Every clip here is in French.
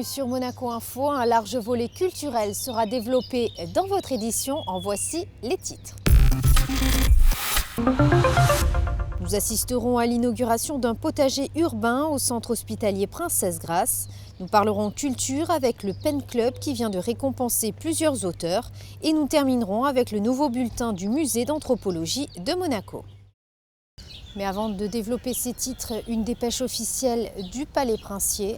sur Monaco Info, un large volet culturel sera développé dans votre édition. En voici les titres. Nous assisterons à l'inauguration d'un potager urbain au centre hospitalier Princesse Grace. Nous parlerons culture avec le Pen Club qui vient de récompenser plusieurs auteurs. Et nous terminerons avec le nouveau bulletin du musée d'anthropologie de Monaco. Mais avant de développer ces titres, une dépêche officielle du Palais Princier.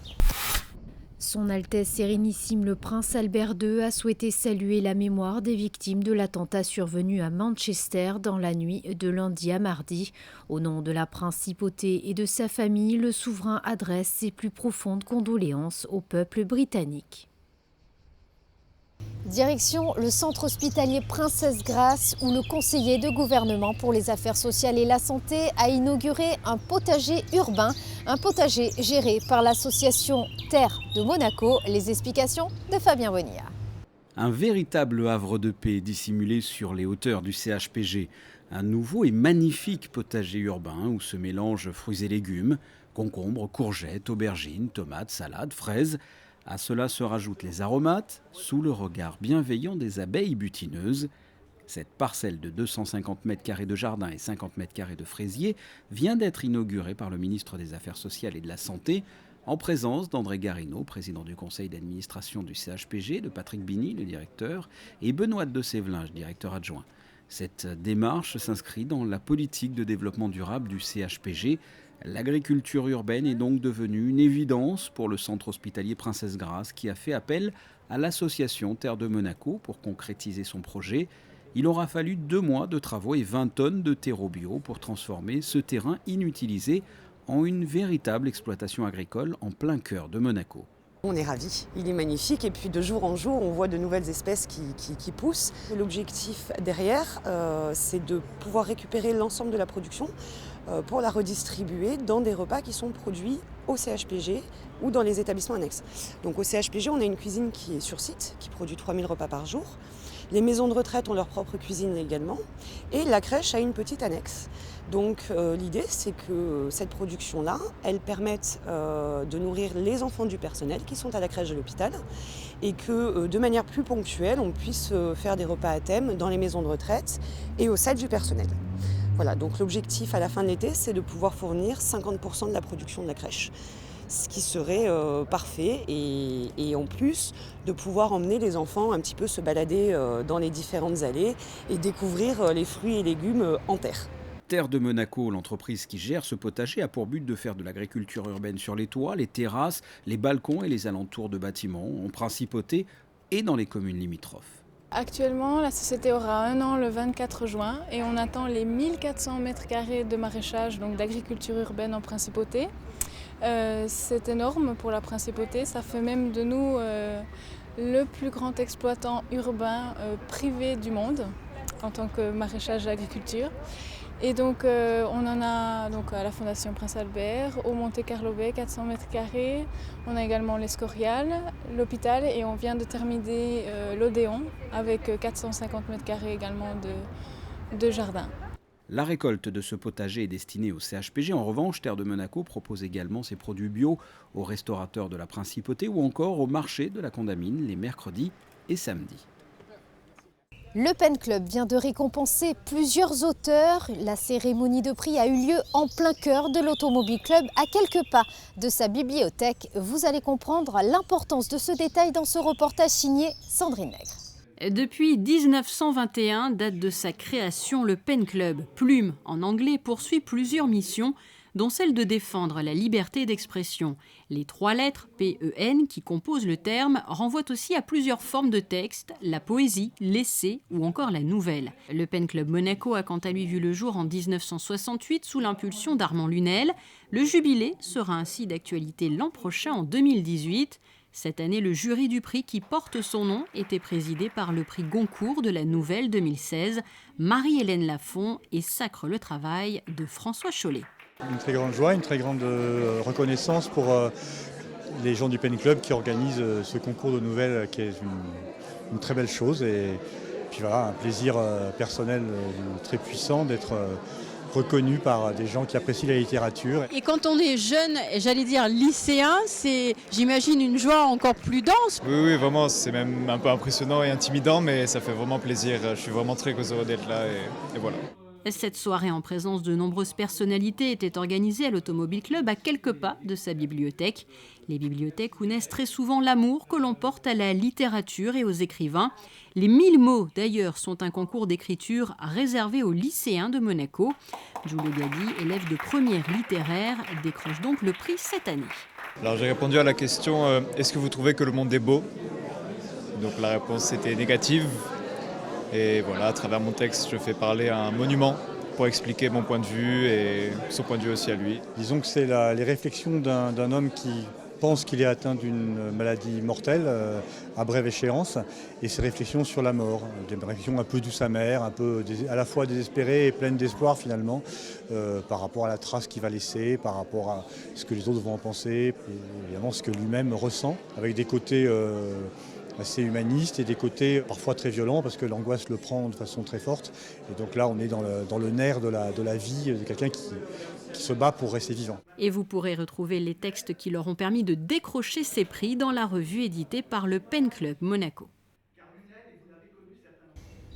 Son Altesse Sérénissime le Prince Albert II a souhaité saluer la mémoire des victimes de l'attentat survenu à Manchester dans la nuit de lundi à mardi. Au nom de la principauté et de sa famille, le souverain adresse ses plus profondes condoléances au peuple britannique. Direction le centre hospitalier Princesse Grace où le conseiller de gouvernement pour les affaires sociales et la santé a inauguré un potager urbain, un potager géré par l'association Terre de Monaco. Les explications de Fabien Bonilla. Un véritable havre de paix dissimulé sur les hauteurs du CHPG. Un nouveau et magnifique potager urbain où se mélangent fruits et légumes, concombres, courgettes, aubergines, tomates, salades, fraises. À cela se rajoutent les aromates, sous le regard bienveillant des abeilles butineuses. Cette parcelle de 250 m² de jardin et 50 m² de fraisier vient d'être inaugurée par le ministre des Affaires sociales et de la Santé, en présence d'André Garino, président du conseil d'administration du CHPG, de Patrick Bini, le directeur, et Benoît de Sévelinge, directeur adjoint. Cette démarche s'inscrit dans la politique de développement durable du CHPG. L'agriculture urbaine est donc devenue une évidence pour le centre hospitalier Princesse Grace qui a fait appel à l'association Terre de Monaco pour concrétiser son projet. Il aura fallu 2 mois de travaux et 20 tonnes de terreau bio pour transformer ce terrain inutilisé en une véritable exploitation agricole en plein cœur de Monaco. On est ravis, il est magnifique et puis de jour en jour on voit de nouvelles espèces qui poussent. L'objectif derrière c'est de pouvoir récupérer l'ensemble de la production pour la redistribuer dans des repas qui sont produits au CHPG ou dans les établissements annexes. Donc au CHPG on a une cuisine qui est sur site, qui produit 3000 repas par jour. Les maisons de retraite ont leur propre cuisine également et la crèche a une petite annexe. Donc l'idée c'est que cette production-là, elle permette de nourrir les enfants du personnel qui sont à la crèche de l'hôpital et que de manière plus ponctuelle, on puisse faire des repas à thème dans les maisons de retraite et aux salles du personnel. Voilà, donc l'objectif à la fin de l'été, c'est de pouvoir fournir 50% de la production de la crèche. Ce qui serait parfait et en plus de pouvoir emmener les enfants un petit peu se balader dans les différentes allées et découvrir les fruits et légumes en terre. Terre de Monaco, l'entreprise qui gère ce potager, a pour but de faire de l'agriculture urbaine sur les toits, les terrasses, les balcons et les alentours de bâtiments, en principauté et dans les communes limitrophes. Actuellement, la société aura 1 an le 24 juin et on attend les 1400 m² de maraîchage, donc d'agriculture urbaine en principauté. C'est énorme pour la principauté, ça fait même de nous le plus grand exploitant urbain privé du monde en tant que maraîchage et agriculture. Et donc on en a donc, à la Fondation Prince Albert, au Monte Carlo Bay, 400 m². On a également l'Escorial, l'hôpital et on vient de terminer l'Odéon avec 450 m² également de jardin. La récolte de ce potager est destinée au CHPG. En revanche, Terre de Monaco propose également ses produits bio aux restaurateurs de la Principauté ou encore au marché de la Condamine les mercredis et samedis. Le Pen Club vient de récompenser plusieurs auteurs. La cérémonie de prix a eu lieu en plein cœur de l'Automobile Club, à quelques pas de sa bibliothèque. Vous allez comprendre l'importance de ce détail dans ce reportage signé Sandrine Nègre. Depuis 1921, date de sa création, le Pen Club, plume en anglais, poursuit plusieurs missions, dont celle de défendre la liberté d'expression. Les 3 lettres PEN qui composent le terme renvoient aussi à plusieurs formes de texte, la poésie, l'essai ou encore la nouvelle. Le Pen Club Monaco a quant à lui vu le jour en 1968 sous l'impulsion d'Armand Lunel. Le jubilé sera ainsi d'actualité l'an prochain en 2018. Cette année, le jury du prix qui porte son nom était présidé par le prix Goncourt de la Nouvelle 2016, Marie-Hélène Lafont et Sacre le travail de François Chollet. Une très grande joie, une très grande reconnaissance pour les gens du Pen Club qui organisent ce concours de nouvelles qui est une très belle chose. Et puis voilà, un plaisir personnel très puissant d'être reconnu par des gens qui apprécient la littérature. Et quand on est jeune, j'allais dire lycéen, c'est, j'imagine, une joie encore plus dense. Oui, vraiment, c'est même un peu impressionnant et intimidant, mais ça fait vraiment plaisir. Je suis vraiment très heureux d'être là et voilà. Cette soirée en présence de nombreuses personnalités était organisée à l'Automobile Club à quelques pas de sa bibliothèque. Les bibliothèques où naissent très souvent l'amour que l'on porte à la littérature et aux écrivains. Les 1000 mots, d'ailleurs, sont un concours d'écriture réservé aux lycéens de Monaco. Giulio Gadi, élève de première littéraire, décroche donc le prix cette année. Alors j'ai répondu à la question est-ce que vous trouvez que le monde est beau? Donc la réponse était négative. Et voilà, à travers mon texte, je fais parler à un monument pour expliquer mon point de vue et son point de vue aussi à lui. Disons que c'est les réflexions d'un homme qui pense qu'il est atteint d'une maladie mortelle à brève échéance, et ses réflexions sur la mort, des réflexions un peu douces amères, un peu à la fois désespérées et pleines d'espoir finalement, par rapport à la trace qu'il va laisser, par rapport à ce que les autres vont en penser, et évidemment ce que lui-même ressent, avec des côtés assez humaniste et des côtés parfois très violents parce que l'angoisse le prend de façon très forte. Et donc là, on est dans le nerf de la vie de quelqu'un qui se bat pour rester vivant. Et vous pourrez retrouver les textes qui leur ont permis de décrocher ces prix dans la revue éditée par le Pen Club Monaco.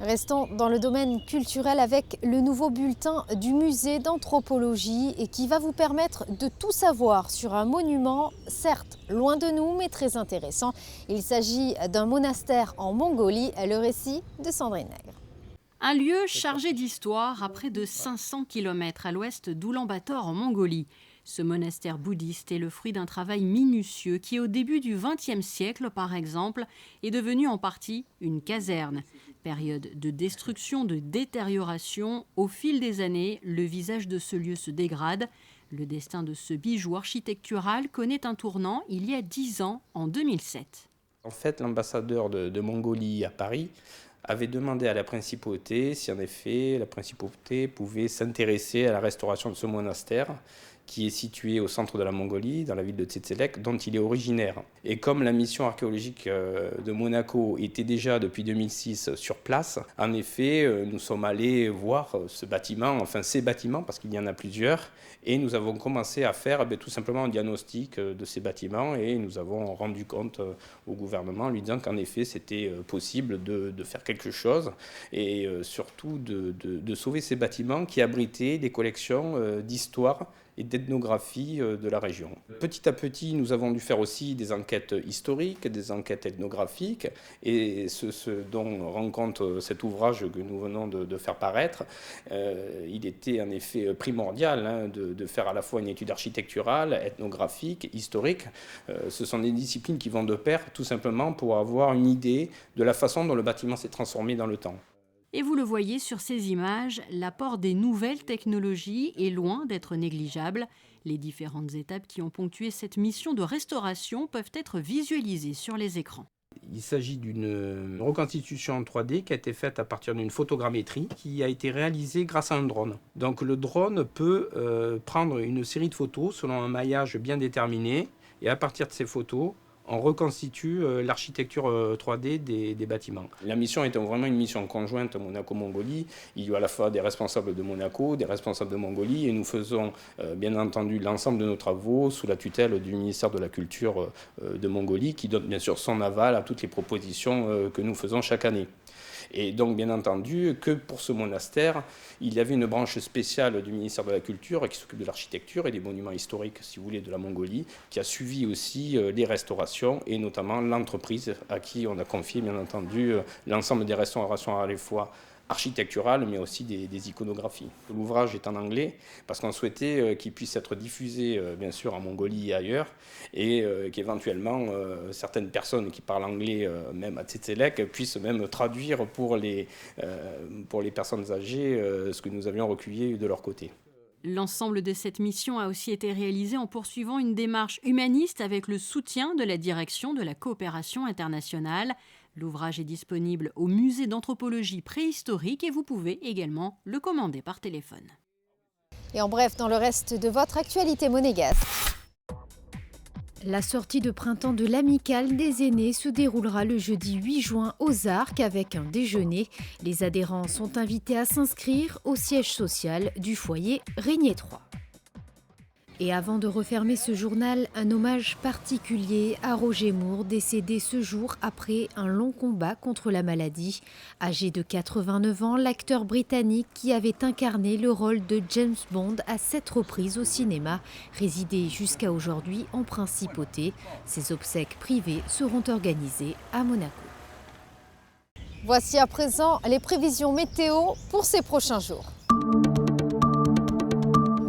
Restons dans le domaine culturel avec le nouveau bulletin du musée d'anthropologie et qui va vous permettre de tout savoir sur un monument, certes loin de nous mais très intéressant. Il s'agit d'un monastère en Mongolie, le récit de Sandrine Nègre. Un lieu chargé d'histoire à près de 500 km à l'ouest d'Oulan-Bator en Mongolie. Ce monastère bouddhiste est le fruit d'un travail minutieux qui, au début du XXe siècle, par exemple, est devenu en partie une caserne. Période de destruction, de détérioration, au fil des années, le visage de ce lieu se dégrade. Le destin de ce bijou architectural connaît un tournant il y a 10 ans, en 2007. En fait, l'ambassadeur de Mongolie à Paris avait demandé à la principauté si en effet la principauté pouvait s'intéresser à la restauration de ce monastère qui est situé au centre de la Mongolie, dans la ville de Tsetselek, dont il est originaire. Et comme la mission archéologique de Monaco était déjà depuis 2006 sur place, en effet, nous sommes allés voir ce bâtiment, enfin ces bâtiments, parce qu'il y en a plusieurs, et nous avons commencé à faire tout simplement un diagnostic de ces bâtiments, et nous avons rendu compte au gouvernement, lui disant qu'en effet c'était possible de faire quelque chose, et surtout de sauver ces bâtiments qui abritaient des collections d'histoire et d'ethnographie de la région. Petit à petit, nous avons dû faire aussi des enquêtes historiques, des enquêtes ethnographiques, et ce dont rend compte cet ouvrage que nous venons de faire paraître, il était en effet primordial de faire à la fois une étude architecturale, ethnographique, historique. Ce sont des disciplines qui vont de pair, tout simplement pour avoir une idée de la façon dont le bâtiment s'est transformé dans le temps. Et vous le voyez sur ces images, l'apport des nouvelles technologies est loin d'être négligeable. Les différentes étapes qui ont ponctué cette mission de restauration peuvent être visualisées sur les écrans. Il s'agit d'une reconstitution en 3D qui a été faite à partir d'une photogrammétrie qui a été réalisée grâce à un drone. Donc le drone peut prendre une série de photos selon un maillage bien déterminé et à partir de ces photos, on reconstitue l'architecture 3D des bâtiments. La mission est vraiment une mission conjointe Monaco-Mongolie. Il y a à la fois des responsables de Monaco, des responsables de Mongolie, et nous faisons bien entendu l'ensemble de nos travaux sous la tutelle du ministère de la Culture de Mongolie, qui donne bien sûr son aval à toutes les propositions que nous faisons chaque année. Et donc, bien entendu, que pour ce monastère, il y avait une branche spéciale du ministère de la Culture qui s'occupe de l'architecture et des monuments historiques, si vous voulez, de la Mongolie, qui a suivi aussi les restaurations et notamment l'entreprise à qui on a confié, bien entendu, l'ensemble des restaurations à la fois architecturales, mais aussi des iconographies. L'ouvrage est en anglais parce qu'on souhaitait qu'il puisse être diffusé, bien sûr, en Mongolie et ailleurs, et qu'éventuellement, certaines personnes qui parlent anglais, même à Tsetselek, puissent même traduire pour les personnes âgées ce que nous avions recueilli de leur côté. L'ensemble de cette mission a aussi été réalisé en poursuivant une démarche humaniste avec le soutien de la direction de la coopération internationale. L'ouvrage est disponible au musée d'anthropologie préhistorique et vous pouvez également le commander par téléphone. Et en bref, dans le reste de votre actualité monégasque. La sortie de printemps de l'Amicale des aînés se déroulera le jeudi 8 juin aux Arcs avec un déjeuner. Les adhérents sont invités à s'inscrire au siège social du foyer Régnier 3. Et avant de refermer ce journal, un hommage particulier à Roger Moore, décédé ce jour après un long combat contre la maladie. Âgé de 89 ans, l'acteur britannique qui avait incarné le rôle de James Bond à 7 reprises au cinéma, résidait jusqu'à aujourd'hui en principauté. Ses obsèques privées seront organisées à Monaco. Voici à présent les prévisions météo pour ces prochains jours.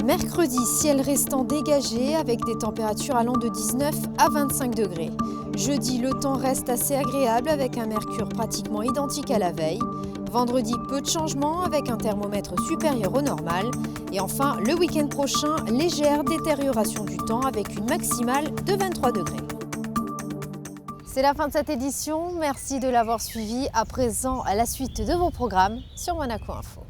Mercredi, ciel restant dégagé avec des températures allant de 19 à 25 degrés. Jeudi, le temps reste assez agréable avec un mercure pratiquement identique à la veille. Vendredi, peu de changements avec un thermomètre supérieur au normal. Et enfin, le week-end prochain, légère détérioration du temps avec une maximale de 23 degrés. C'est la fin de cette édition. Merci de l'avoir suivi. À présent, à la suite de vos programmes sur Monaco Info.